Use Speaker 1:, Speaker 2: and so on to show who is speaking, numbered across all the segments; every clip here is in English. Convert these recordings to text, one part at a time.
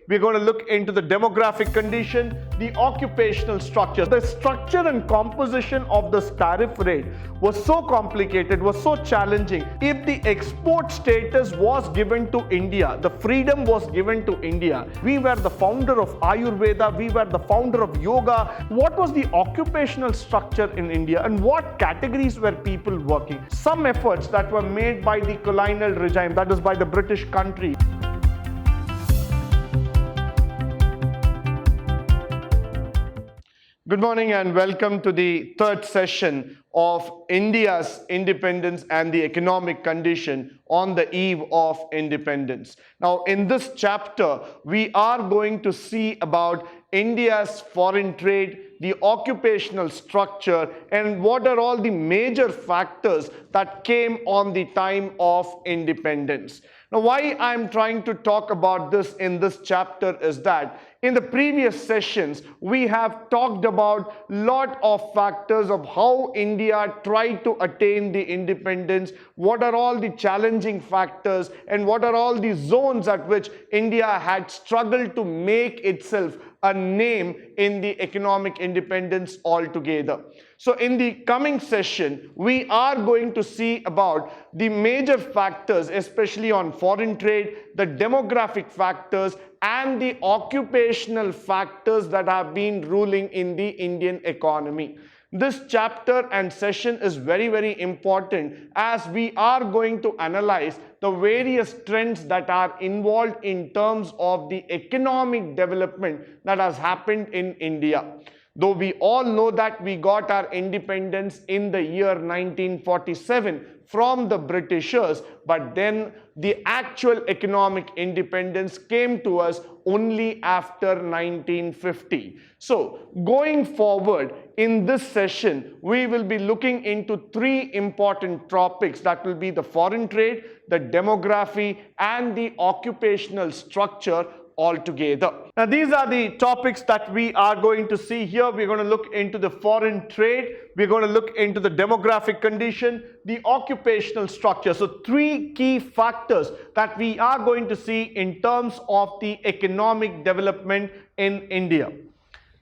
Speaker 1: We're going to look into the demographic condition, the occupational structure. The structure and composition of this tariff rate was so complicated, was so challenging. If the export status was given to India, the freedom was given to India, we were the founder of Ayurveda, we were the founder of yoga. What was the occupational structure in India and what categories were people working? Some efforts that were made by the colonial regime, that is by the British country. Good morning and welcome to the third session of India's independence and the economic condition on the eve of independence. Now, in this chapter, we are going to see about India's foreign trade, the occupational structure, and what are all the major factors that came on the time of independence. Now, why I'm trying to talk about this in this chapter is that in the previous sessions, we have talked about a lot of factors of how India tried to attain the independence, what are all the challenging factors, and what are all the zones at which India had struggled to make itself a name in the economic independence altogether. So in the coming session, we are going to see about the major factors, especially on foreign trade, the demographic factors, and the occupational factors that have been ruling in the Indian economy. This chapter and session is very, very important as we are going to analyze the various trends that are involved in terms of the economic development that has happened in India. Though we all know that we got our independence in the year 1947 from the Britishers, but then the actual economic independence came to us only after 1950. So, going forward in this session, we will be looking into three important topics that will be the foreign trade, the demography, and the occupational structure altogether. Now, these are the topics that we are going to see here. We're going to look into the foreign trade, we're going to look into the demographic condition, the occupational structure. So three key factors that we are going to see in terms of the economic development in India.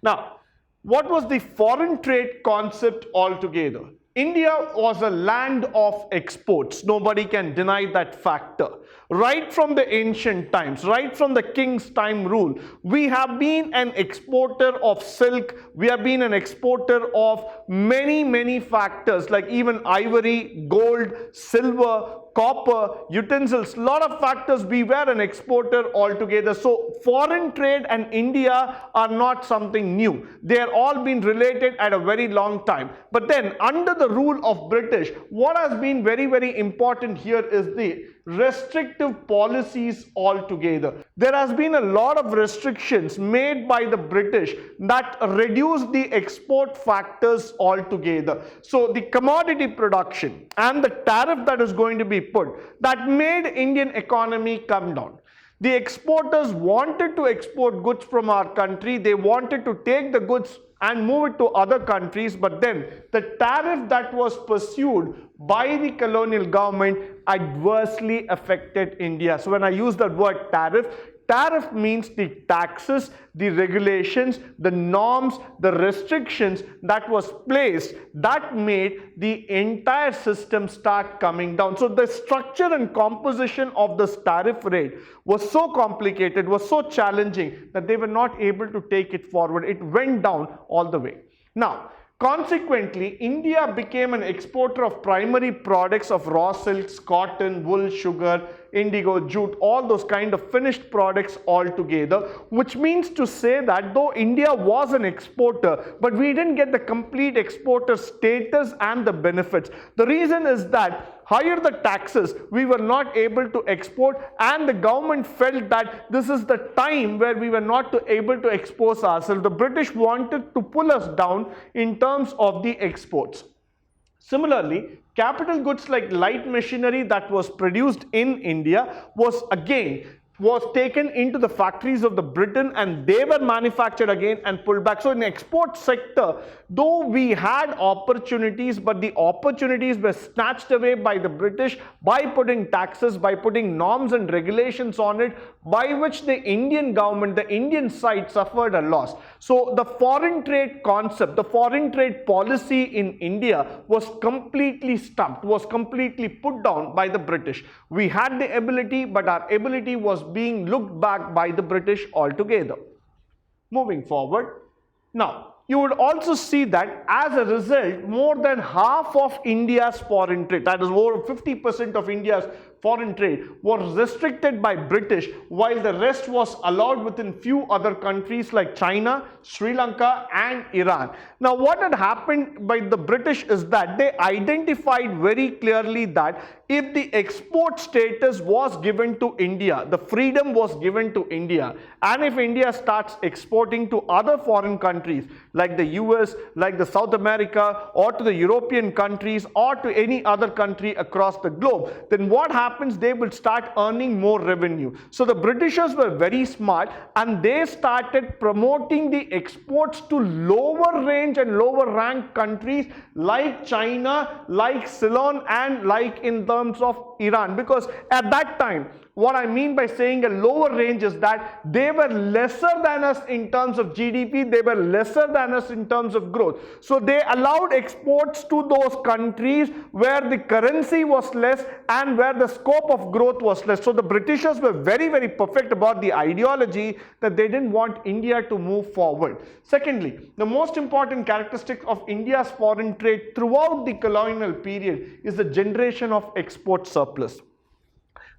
Speaker 1: Now, what was the foreign trade concept altogether? India was a land of exports. Nobody can deny that factor. Right from the ancient times, right from the king's time rule, we have been an exporter of silk, we have been an exporter of many factors like even ivory, gold, silver, copper, utensils, lot of factors. We were an exporter altogether. So foreign trade and India are not something new. They are all been related at a very long time. But then under the rule of British, what has been very, very important here is the restrictive policies altogether. There has been a lot of restrictions made by the British that reduce the export factors altogether. So the commodity production and the tariff that is going to be put, that made Indian economy come down. The exporters wanted to export goods from our country. They wanted to take the goods and move it to other countries, but then the tariff that was pursued by the colonial government adversely affected India. So when I use the word tariff, tariff means the taxes, the regulations, the norms, the restrictions that was placed that made the entire system start coming down. So the structure and composition of this tariff rate was so complicated, was so challenging that they were not able to take it forward. It went down all the way. Now, consequently, India became an exporter of primary products of raw silks, cotton, wool, sugar, indigo, jute, all those kind of finished products altogether, which means to say that though India was an exporter, but we didn't get the complete exporter status and the benefits. The reason is that higher the taxes, we were not able to export, and the government felt that this is the time where we were not able to expose ourselves. The British wanted to pull us down in terms of the exports. Similarly, capital goods like light machinery that was produced in India was taken into the factories of the Britain, and they were manufactured again and pulled back. So in the export sector, though we had opportunities, but the opportunities were snatched away by the British by putting taxes, by putting norms and regulations on it, by which the Indian government, the Indian side suffered a loss. So the foreign trade concept, the foreign trade policy in India was completely stopped, was completely put down by the British. We had the ability, but our ability was being looked back by the British altogether. Moving forward, now you would also see that as a result, more than half of India's foreign trade, that is over 50% of India's foreign trade, was restricted by British, while the rest was allowed within few other countries like China, Sri Lanka and Iran. Now what had happened by the British is that they identified very clearly that if the export status was given to India, the freedom was given to India, and if India starts exporting to other foreign countries like the US, like the South America, or to the European countries, or to any other country across the globe, then what happens? They will start earning more revenue. So the Britishers were very smart, and they started promoting the exports to lower range and lower ranked countries like China, like Ceylon, and like in terms of Iran, because at that time, what I mean by saying a lower range is that they were lesser than us in terms of GDP, they were lesser than us in terms of growth. So they allowed exports to those countries where the currency was less and where the scope of growth was less. So the Britishers were very, very perfect about the ideology that they didn't want India to move forward. Secondly, the most important characteristic of India's foreign trade throughout the colonial period is the generation of export surplus.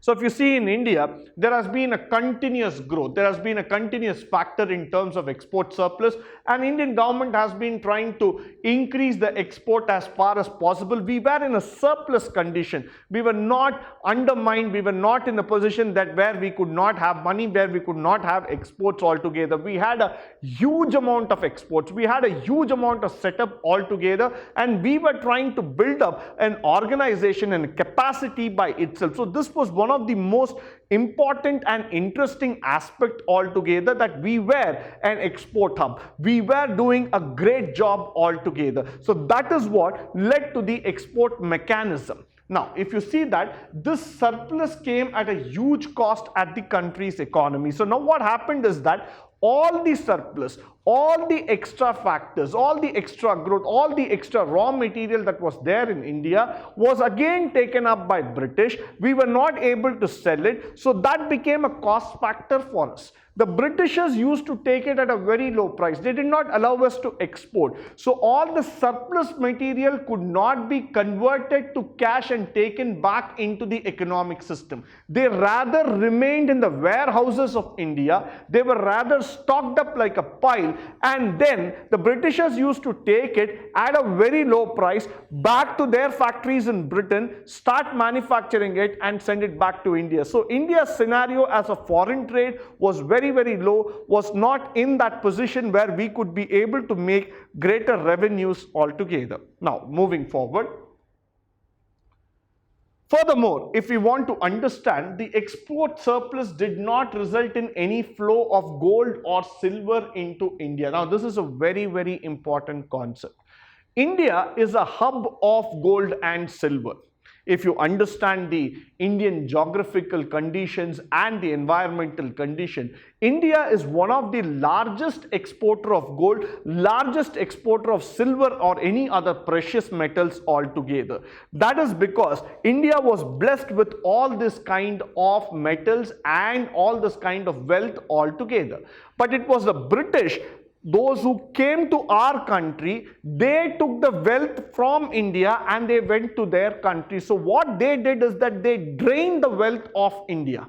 Speaker 1: So if you see in India, there has been a continuous growth, there has been a continuous factor in terms of export surplus, and Indian government has been trying to increase the export as far as possible. We were in a surplus condition. We were not undermined, we were not in a position that where we could not have money, where we could not have exports altogether. We had a huge amount of exports, we had a huge amount of setup altogether, and we were trying to build up an organization and capacity by itself. So this was one of the most important and interesting aspect altogether, that we were an export hub. We were doing a great job altogether. So that is what led to the export mechanism. Now, if you see that this surplus came at a huge cost at the country's economy. So now what happened is that all the surplus, all the extra factors, all the extra growth, all the extra raw material that was there in India was again taken up by British. We were not able to sell it, so that became a cost factor for us. The Britishers used to take it at a very low price. They did not allow us to export. So all the surplus material could not be converted to cash and taken back into the economic system. They rather remained in the warehouses of India. They were rather stocked up like a pile, and then the Britishers used to take it at a very low price back to their factories in Britain, start manufacturing it and send it back to India. So India's scenario as a foreign trade was very, very low, was not in that position where we could be able to make greater revenues altogether. Now, moving forward. Furthermore, if we want to understand, the export surplus did not result in any flow of gold or silver into India. Now, this is a very, very important concept. India is a hub of gold and silver. If you understand the Indian geographical conditions and the environmental condition, India is one of the largest exporter of gold, largest exporter of silver or any other precious metals altogether. That is because India was blessed with all this kind of metals and all this kind of wealth altogether. But it was the British, those who came to our country, they took the wealth from India and they went to their country. So what they did is that they drained the wealth of India.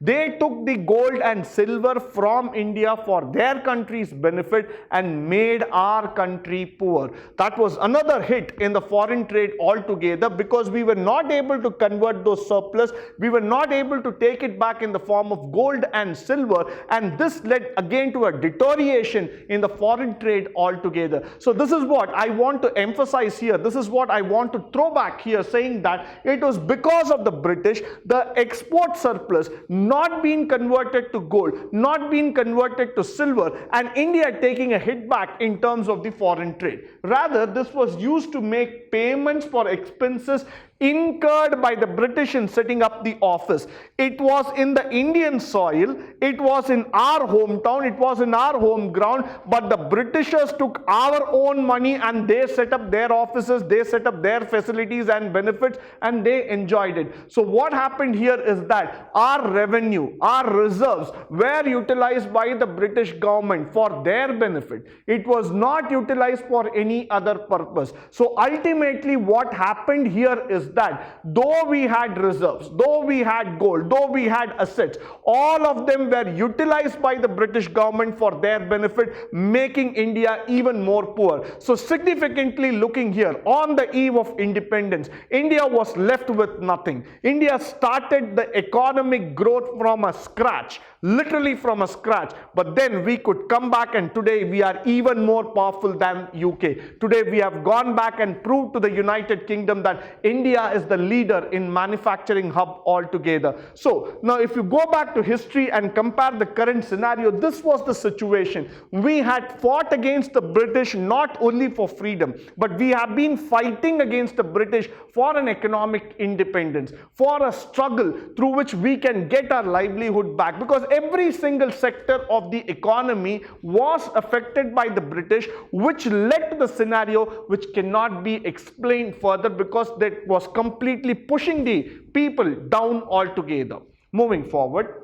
Speaker 1: They took the gold and silver from India for their country's benefit and made our country poor. That was another hit in the foreign trade altogether, because we were not able to convert those surplus. We were not able to take it back in the form of gold and silver, and this led again to a deterioration in the foreign trade altogether. So this is what I want to emphasize here. This is what I want to throw back here, saying that it was because of the British, the export surplus not being converted to gold, not being converted to silver, and India taking a hit back in terms of the foreign trade. Rather, this was used to make payments for expenses incurred by the British in setting up the office. It was in the Indian soil, it was in our hometown, it was in our home ground, but the Britishers took our own money and they set up their offices, they set up their facilities and benefits, and they enjoyed it. So what happened here is that our revenue, our reserves were utilized by the British government for their benefit. It was not utilized for any other purpose. So ultimately what happened here is that though we had reserves, though we had gold, though we had assets, all of them were utilized by the British government for their benefit, making India even more poor. So significantly looking here, on the eve of independence, India was left with nothing. India started the economic growth from a scratch, literally from a scratch, but then we could come back, and today we are even more powerful than UK. Today we have gone back and proved to the United Kingdom that India is the leader in manufacturing hub altogether. So now if you go back to history and compare the current scenario, this was the situation. We had fought against the British not only for freedom, but we have been fighting against the British for an economic independence, for a struggle through which we can get our livelihood back, because every single sector of the economy was affected by the British, which led to the scenario which cannot be explained further, because that was completely pushing the people down altogether. Moving forward,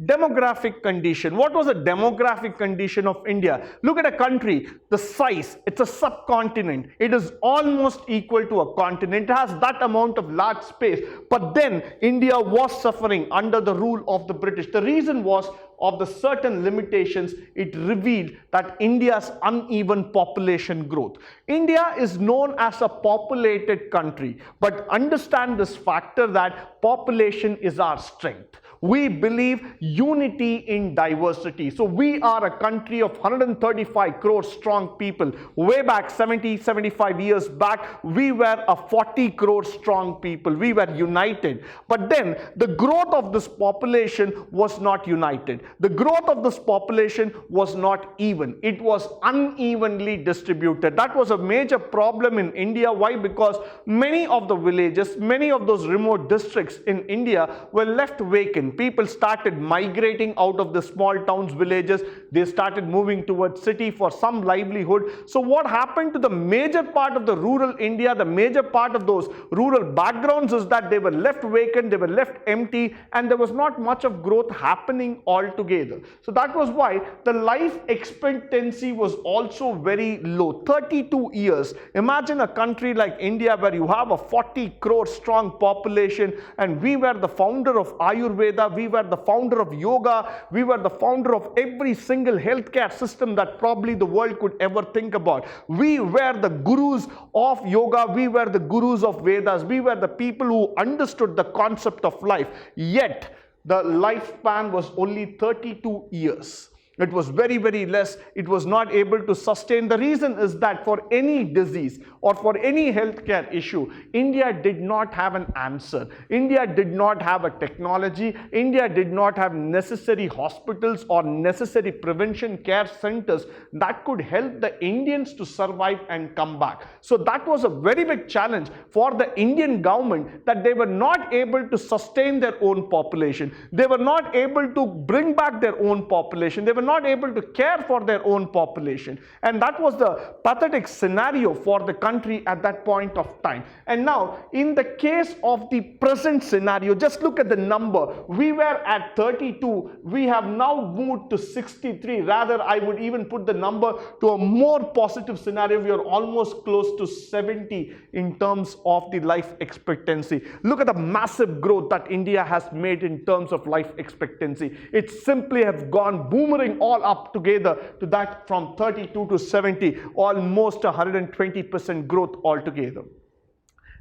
Speaker 1: demographic condition. What was the demographic condition of India? Look at a country, the size, it's a subcontinent. It is almost equal to a continent. It has that amount of large space. But then India was suffering under the rule of the British. The reason was of the certain limitations it revealed that India's uneven population growth. India is known as a populated country, but understand this factor that population is our strength. We believe unity in diversity. So we are a country of 135 crore strong people. Way back 75 years back, we were a 40 crore strong people. We were united. But then the growth of this population was not united. The growth of this population was not even. It was unevenly distributed. That was a major problem in India. Why? Because many of the villages, many of those remote districts in India were left vacant. People started migrating out of the small towns, villages. They started moving towards city for some livelihood. So what happened to the major part of the rural India, the major part of those rural backgrounds, is that they were left vacant, they were left empty, and there was not much of growth happening altogether. So that was why the life expectancy was also very low, 32 years. Imagine a country like India where you have a 40 crore strong population, and we were the founder of Ayurveda, we were the founder of yoga, we were the founder of every single healthcare system that probably the world could ever think about. We were the gurus of yoga, we were the gurus of Vedas, we were the people who understood the concept of life. Yet the lifespan was only 32 years. It was very, very less. It was not able to sustain. The reason is that for any disease or for any healthcare issue, India did not have an answer. India did not have a technology. India did not have necessary hospitals or necessary prevention care centers that could help the Indians to survive and come back. So that was a very big challenge for the Indian government, that they were not able to sustain their own population. They were not able to bring back their own population. They were not able to care for their own population, and that was the pathetic scenario for the country at that point of time. And now in the case of the present scenario, just look at the number. We were at 32, we have now moved to 63. Rather, I would even put the number to a more positive scenario. We are almost close to 70 in terms of the life expectancy. Look at the massive growth that India has made in terms of life expectancy. It simply have gone boomerang all up together to that, from 32 to 70, almost 120% growth altogether.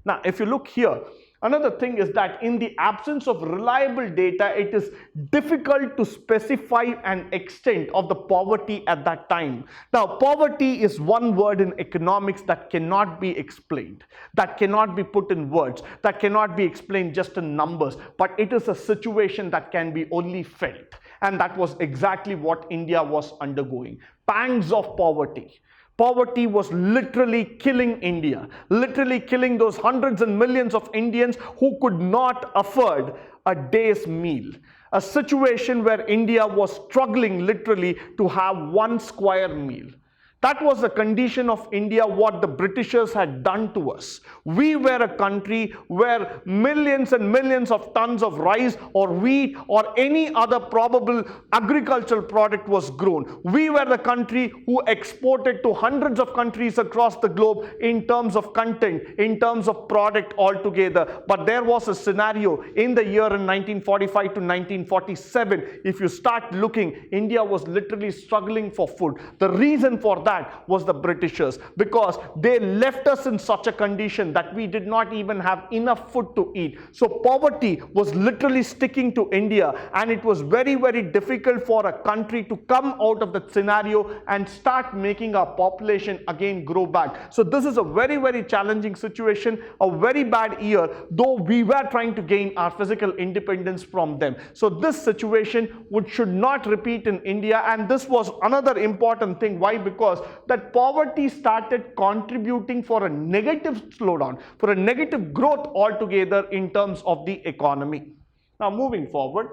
Speaker 1: Now, if you look here, another thing is that in the absence of reliable data, it is difficult to specify an extent of the poverty at that time. Now, poverty is one word in economics that cannot be explained, that cannot be put in words, that cannot be explained just in numbers, but it is a situation that can be only felt. And that was exactly what India was undergoing. Pangs of poverty. Poverty was literally killing India, literally killing those hundreds and millions of Indians who could not afford a day's meal. A situation where India was struggling literally to have one square meal. That was the condition of India, what the Britishers had done to us. We were a country where millions and millions of tons of rice or wheat or any other probable agricultural product was grown. We were the country who exported to hundreds of countries across the globe in terms of content, in terms of product altogether. But there was a scenario in the year in 1945 to 1947. If you start looking, India was literally struggling for food. The reason for that was the Britishers, because they left us in such a condition that we did not even have enough food to eat. So poverty was literally sticking to India, and it was very, very difficult for a country to come out of that scenario and start making our population again grow back. So this is a very, very challenging situation, a very bad year, though we were trying to gain our physical independence from them. So this situation should not repeat in India, and this was another important thing. Why? Because that poverty started contributing for a negative slowdown, for a negative growth altogether in terms of the economy. Now moving forward,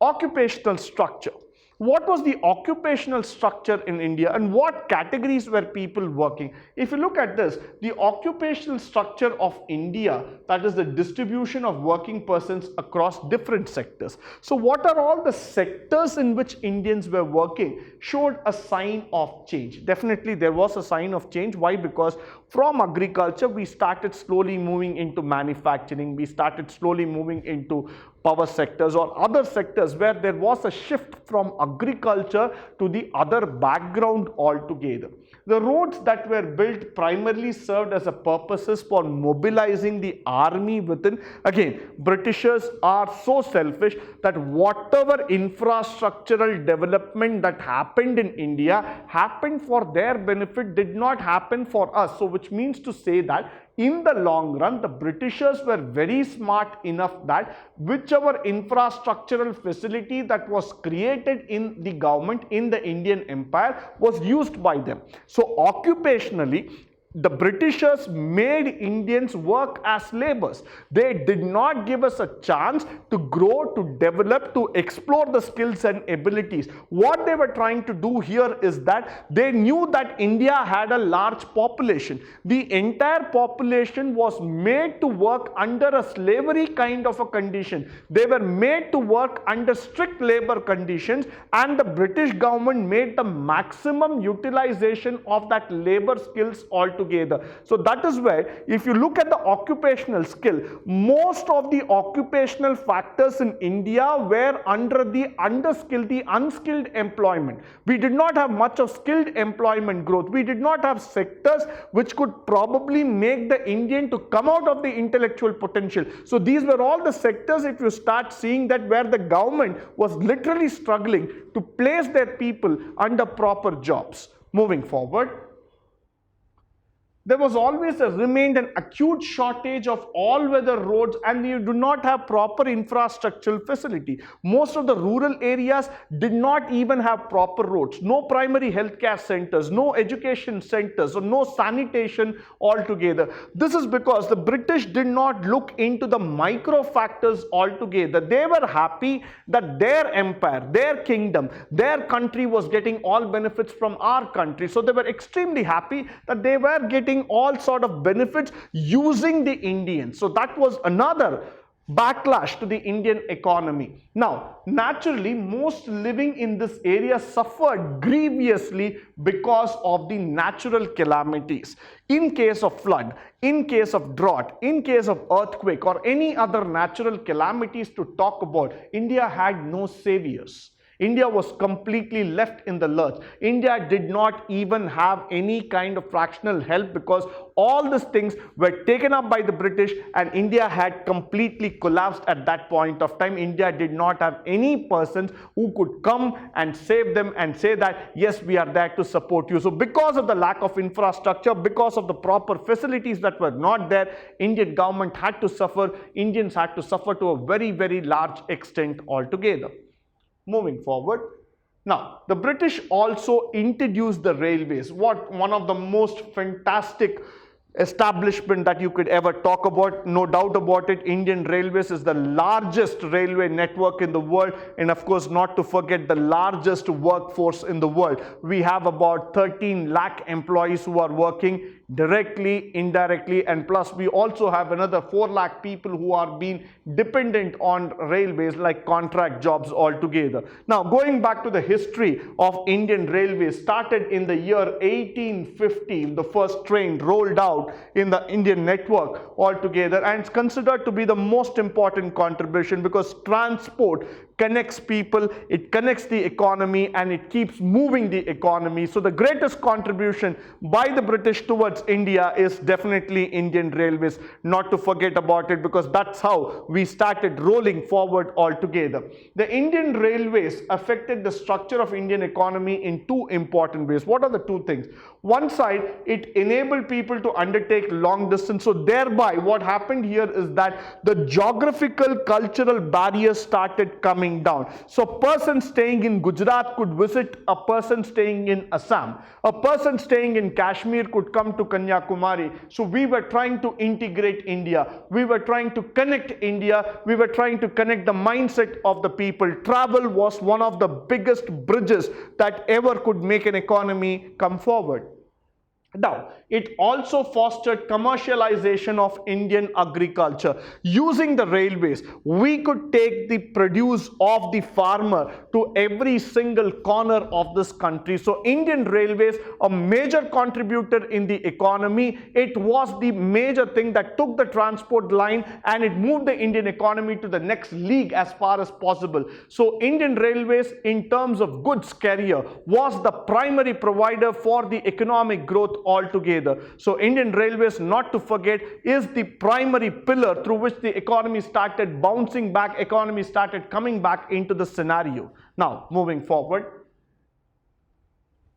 Speaker 1: occupational structure. What was the occupational structure in India and what categories were people working? If you look at this, the occupational structure of India, that is the distribution of working persons across different sectors. So what are all the sectors in which Indians were working showed a sign of change. Definitely there was a sign of change. Why? Because from agriculture we started slowly moving into manufacturing, we started slowly moving into power sectors or other sectors where there was a shift from agriculture to the other background altogether. The roads that were built primarily served as a purposes for mobilizing the army within. Again, Britishers are so selfish that whatever infrastructural development that happened in India happened for their benefit, did not happen for us. So which means to say that in the long run, the Britishers were very smart enough that whichever infrastructural facility that was created in the government in the Indian Empire was used by them. So occupationally, the Britishers made Indians work as laborers. They did not give us a chance to grow, to develop, to explore the skills and abilities. What they were trying to do here is that they knew that India had a large population. The entire population was made to work under a slavery kind of a condition. They were made to work under strict labor conditions, and the British government made the maximum utilization of that labor skills altogether. So that is where, if you look at the occupational skill, most of the occupational factors in India were under the underskilled, the unskilled employment. We did not have much of skilled employment growth. We did not have sectors which could probably make the Indian to come out of the intellectual potential. So these were all the sectors, if you start seeing that, where the government was literally struggling to place their people under proper jobs. Moving forward, there was always remained an acute shortage of all-weather roads, and you do not have proper infrastructural facility. Most of the rural areas did not even have proper roads, no primary healthcare centers, no education centers, or no sanitation altogether. This is because the British did not look into the micro factors altogether. They were happy that their empire, their kingdom, their country was getting all benefits from our country. So they were extremely happy that they were getting all sort of benefits using the Indians. So that was another backlash to the Indian economy. Now, naturally, most living in this area suffered grievously because of the natural calamities. In case of flood, in case of drought, in case of earthquake or any other natural calamities to talk about, India had no saviors. India was completely left in the lurch. India did not even have any kind of fractional help because all these things were taken up by the British, and India had completely collapsed at that point of time. India did not have any persons who could come and save them and say that, yes, we are there to support you. So because of the lack of infrastructure, because of the proper facilities that were not there, Indian government had to suffer. Indians had to suffer to a very, very large extent altogether. Moving forward, Now, the British also introduced the railways, one of the most fantastic establishment that you could ever talk about. No doubt about it, Indian Railways is the largest railway network in the world, and of course not to forget the largest workforce in the world. We have about 13 lakh employees who are working directly, indirectly, and plus we also have another 4 lakh people who are being dependent on railways, like contract jobs altogether. Now, going back to the history of Indian Railways, started in the year 1850, the first train rolled out in the Indian network altogether, and it's considered to be the most important contribution because transport connects people, it connects the economy, and it keeps moving the economy. So the greatest contribution by the British towards India is definitely Indian Railways, not to forget about it, because that's how we started rolling forward altogether. The Indian Railways affected the structure of Indian economy in two important ways. What are the two things? One side, it enabled people to undertake long distance. So thereby what happened here is that the geographical cultural barriers started coming down. So a person staying in Gujarat could visit a person staying in Assam. A person staying in Kashmir could come to Kanyakumari. So we were trying to integrate India. We were trying to connect India. We were trying to connect the mindset of the people. Travel was one of the biggest bridges that ever could make an economy come forward. Now, it also fostered commercialization of Indian agriculture. Using the railways, we could take the produce of the farmer to every single corner of this country. So Indian Railways, a major contributor in the economy, it was the major thing that took the transport line and it moved the Indian economy to the next league as far as possible. So Indian Railways, in terms of goods carrier, was the primary provider for the economic growth altogether. So Indian Railways, not to forget, is the primary pillar through which the economy started bouncing back, economy started coming back into the scenario. Now, moving forward,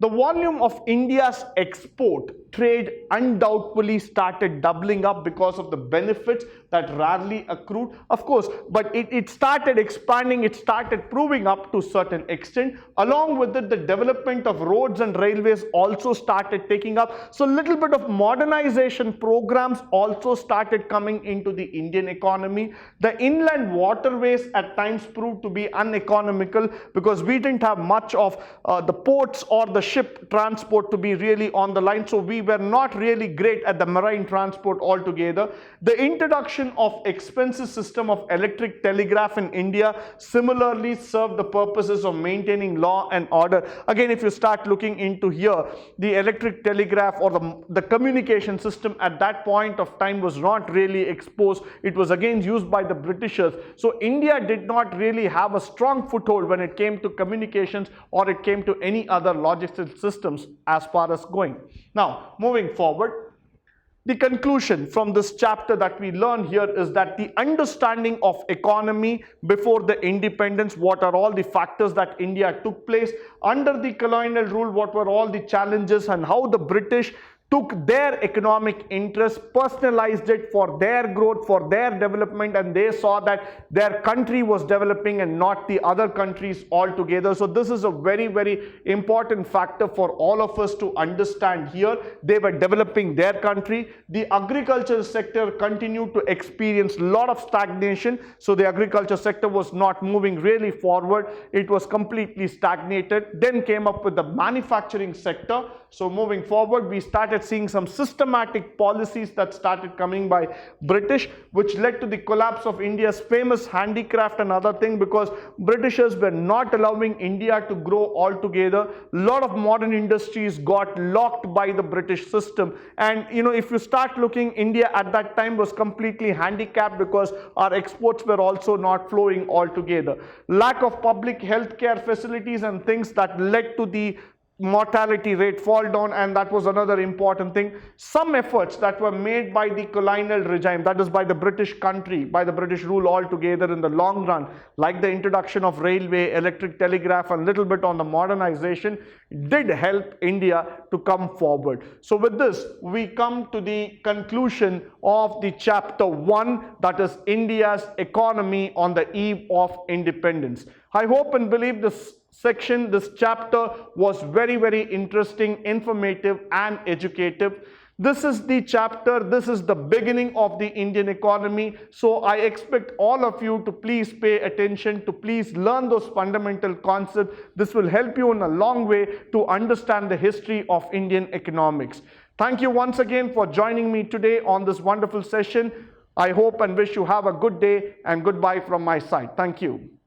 Speaker 1: the volume of India's export trade undoubtedly started doubling up because of the benefits that rarely accrued, of course, but it started expanding, it started proving up to a certain extent. Along with it, the development of roads and railways also started taking up. So little bit of modernization programs also started coming into the Indian economy. The inland waterways at times proved to be uneconomical because we didn't have much of the ports or the ship transport to be really on the line. So we were not really great at the marine transport altogether. The introduction of expensive system of electric telegraph in India similarly served the purposes of maintaining law and order. Again, if you start looking into here, the electric telegraph or the communication system at that point of time was not really exposed. It was again used by the Britishers. So India did not really have a strong foothold when it came to communications or it came to any other logistical systems as far as going. Now, moving forward, the conclusion from this chapter that we learn here is that the understanding of economy before the independence, what are all the factors that India took place under the colonial rule, what were all the challenges, and how the British took their economic interests, personalized it for their growth, for their development, and they saw that their country was developing and not the other countries altogether. So this is a very, very important factor for all of us to understand here. They were developing their country. The agriculture sector continued to experience a lot of stagnation. So the agriculture sector was not moving really forward. It was completely stagnated. Then came up with the manufacturing sector. So moving forward, we started seeing some systematic policies that started coming by British, which led to the collapse of India's famous handicraft and other thing, because Britishers were not allowing India to grow altogether. A lot of modern industries got locked by the British system. And if you start looking, India at that time was completely handicapped because our exports were also not flowing altogether. Lack of public health care facilities and things that led to the mortality rate fall down, and that was another important thing. Some efforts that were made by the colonial regime, that is by the British country, by the British rule altogether in the long run, like the introduction of railway, electric telegraph, and little bit on the modernization, did help India to come forward. So with this, we come to the conclusion of the chapter 1, that is India's economy on the eve of independence. I hope and believe this section, this chapter was very, very interesting, informative and educative. This is the chapter, this is the beginning of the Indian economy. So I expect all of you to please pay attention, to please learn those fundamental concepts. This will help you in a long way to understand the history of Indian economics. Thank you once again for joining me today on this wonderful session. I hope and wish you have a good day, and goodbye from my side. Thank you.